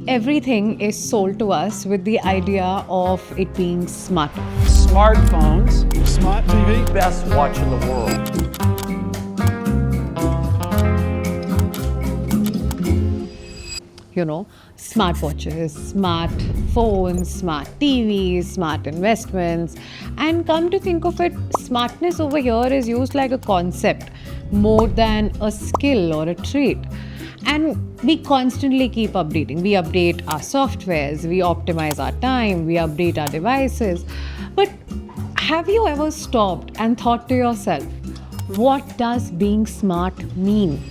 everything is sold to us with the idea of it being smarter. Smartphones, smart TV, best watch in the world. You know, smartwatches, smart phones, smart TVs, smart investments. And come to think of it, smartness over here is used like a concept more than a skill or a trait. And we constantly keep updating. We update our softwares, we optimize our time, we update our devices. But have you ever stopped and thought to yourself, what does being smart mean?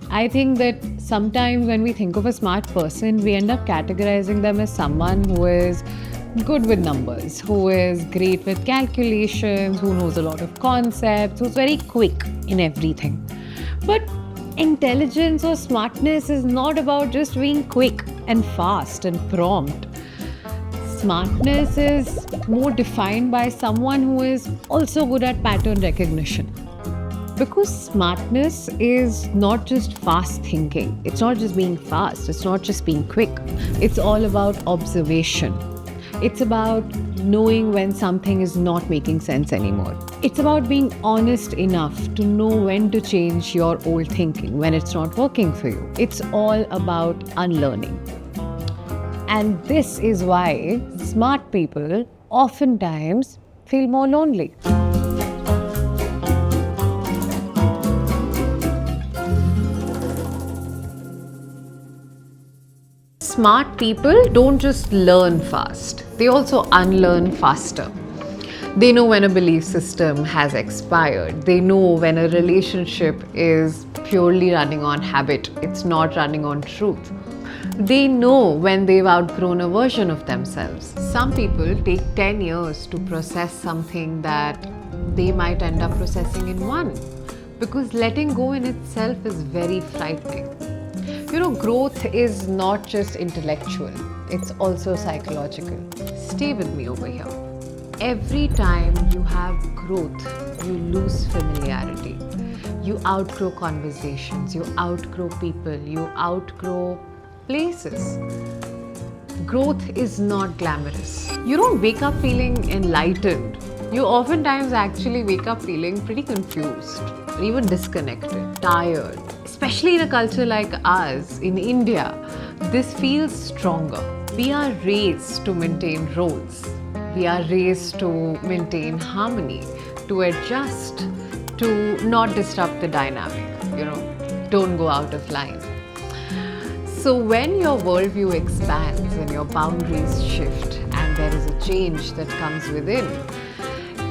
I think that sometimes when we think of a smart person, we end up categorizing them as someone who is good with numbers, who is great with calculations, who knows a lot of concepts, who's very quick in everything. But intelligence or smartness is not about just being quick and fast and prompt. Smartness is more defined by someone who is also good at pattern recognition. Because smartness is not just fast thinking, it's not just being fast, it's not just being quick. It's all about observation. It's about knowing when something is not making sense anymore. It's about being honest enough to know when to change your old thinking when it's not working for you. It's all about unlearning. And this is why smart people oftentimes feel more lonely. Smart people don't just learn fast, they also unlearn faster. They know when a belief system has expired. They know when a relationship is purely running on habit, it's not running on truth. They know when they've outgrown a version of themselves. Some people take 10 years to process something that they might end up processing in one, because letting go in itself is very frightening. You know, growth is not just intellectual, it's also psychological. Stay with me over here. Every time you have growth, you lose familiarity. You outgrow conversations, you outgrow people, you outgrow places. Growth is not glamorous. You don't wake up feeling enlightened. You oftentimes actually wake up feeling pretty confused, or even disconnected, tired. Especially in a culture like ours, in India, this feels stronger. We are raised to maintain roles. We are raised to maintain harmony, to adjust, to not disrupt the dynamic, don't go out of line. So when your worldview expands and your boundaries shift and there is a change that comes within,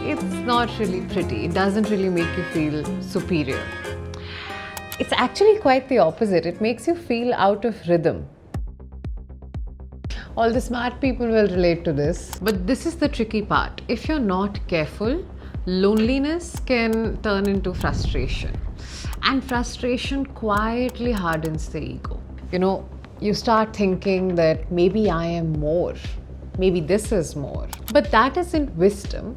it's not really pretty. It doesn't really make you feel superior. It's actually quite the opposite. It makes you feel out of rhythm. All the smart people will relate to this, but this is the tricky part. If you're not careful, loneliness can turn into frustration. And frustration quietly hardens the ego. You start thinking that maybe I am more, maybe this is more. But that isn't wisdom.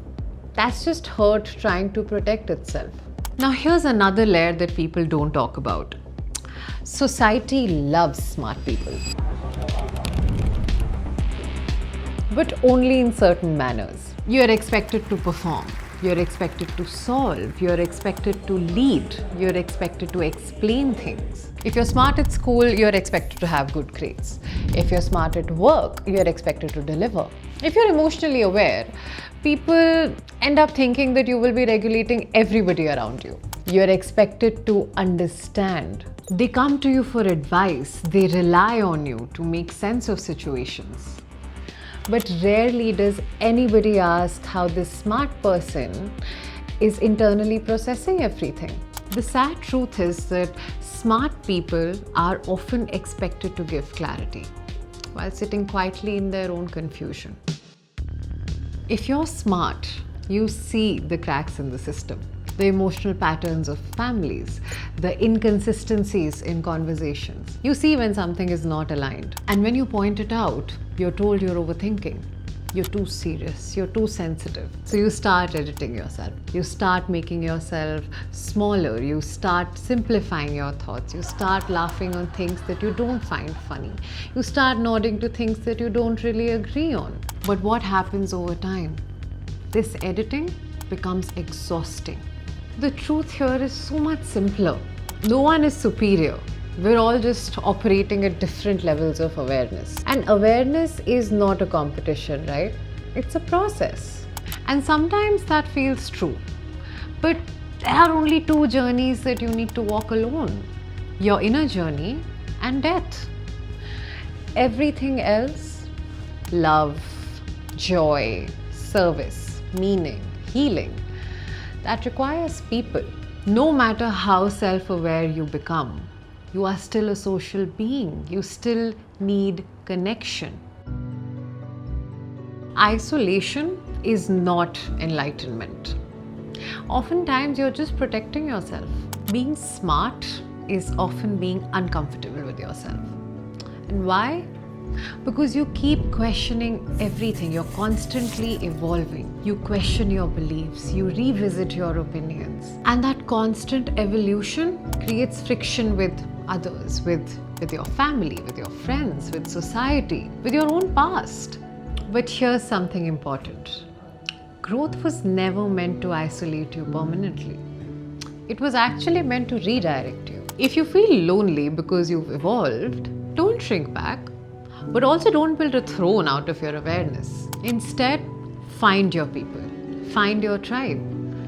That's just hurt trying to protect itself. Now here's another layer that people don't talk about. Society loves smart people. But only in certain manners. You're expected to perform. You're expected to solve. You're expected to lead. You're expected to explain things. If you're smart at school, you're expected to have good grades. If you're smart at work, you're expected to deliver. If you're emotionally aware, people end up thinking that you will be regulating everybody around you. You're expected to understand. They come to you for advice. They rely on you to make sense of situations. But rarely does anybody ask how this smart person is internally processing everything. The sad truth is that smart people are often expected to give clarity while sitting quietly in their own confusion. If you're smart, you see the cracks in the system, the emotional patterns of families, the inconsistencies in conversations. You see when something is not aligned. And when you point it out, you're told you're overthinking. You're too serious, you're too sensitive. So you start editing yourself. You start making yourself smaller. You start simplifying your thoughts. You start laughing on things that you don't find funny. You start nodding to things that you don't really agree on. But what happens over time? This editing becomes exhausting. The truth here is so much simpler. No one is superior. We're all just operating at different levels of awareness. And awareness is not a competition, right? It's a process. And sometimes that feels true. But there are only two journeys that you need to walk alone: your inner journey and death. Everything else, love, joy, service, meaning, healing, that requires people. No matter how self-aware you become, you are still a social being. You still need connection. Isolation is not enlightenment. Oftentimes, you're just protecting yourself. Being smart is often being uncomfortable with yourself. And why? Because you keep questioning everything. You're constantly evolving. You question your beliefs. You revisit your opinions. And that constant evolution creates friction with others, with your family, with your friends, with society, with your own past. But here's something important. Growth was never meant to isolate you permanently. It was actually meant to redirect you. If you feel lonely because you've evolved, don't shrink back. But also don't build a throne out of your awareness. Instead, find your people. Find your tribe.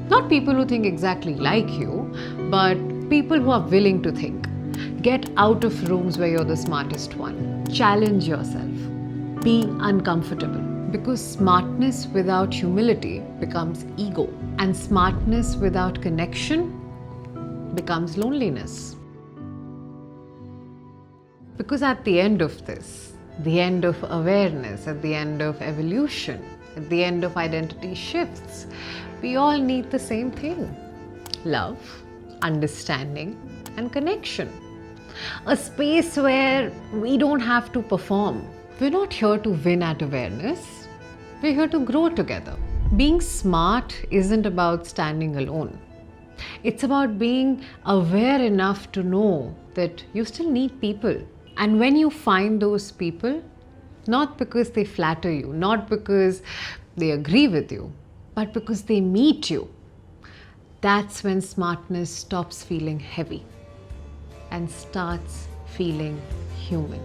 Not people who think exactly like you, but people who are willing to think. Get out of rooms where you're the smartest one. Challenge yourself. Be uncomfortable. Because smartness without humility becomes ego. And smartness without connection becomes loneliness. Because at the end of this, the end of awareness, at the end of evolution, at the end of identity shifts, we all need the same thing: love, understanding, and connection. A space where we don't have to perform. We're not here to win at awareness. We're here to grow together. Being smart isn't about standing alone. It's about being aware enough to know that you still need people. And when you find those people, not because they flatter you, not because they agree with you, but because they meet you, that's when smartness stops feeling heavy and starts feeling human.